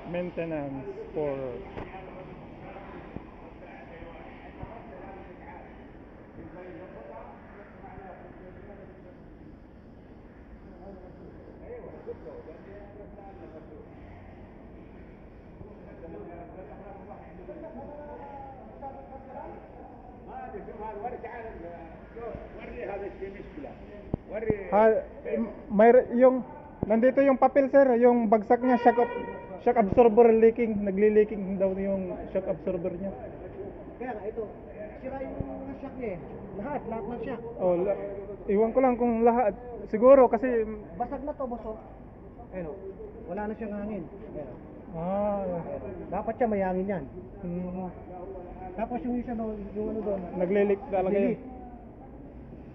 Maintenance for may yung nandito yung papel sir, yung bagsak niya, shock absorber leaking, nagli-leaking daw yung shock absorber niya. Kaya nga ito, sira yung shock niya eh. Lahat ng shock. Oh, iwan ko lang kung lahat. Siguro kasi basag na to, boso. Ayun, wala na siyang hangin. Ayun. Dapat siya may hangin yan. Tapos yung isa no, yung ano doon, nagli-leak talaga yun.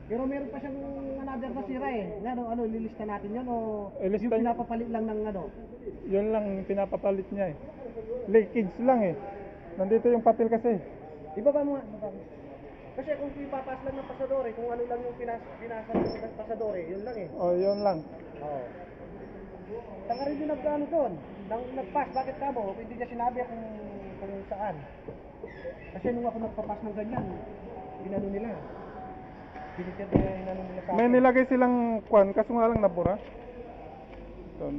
Pero meron pa siyang another na sira eh. Ano, lilista natin yun o Ilista yung pinapapalit lang ng ano? Yun lang pinapapalit niya eh. Leakage lang eh. Nandito yung papel kasi. Ibaba mo nga. Kasi kung ipapas lang ng pasadore, kung ano lang yung pinasa ng pasadore, yun lang eh. Oh, yun lang. Oo. Tanga rin yung nagkano doon. Nagpas, bakit ka mo? Hindi niya sinabi kung saan. Kasi nung ako nagpapas ng ganyan, ginano nila. Binigyan nila sa akin. May nilagay silang kwan, kaso nga lang nabura. So,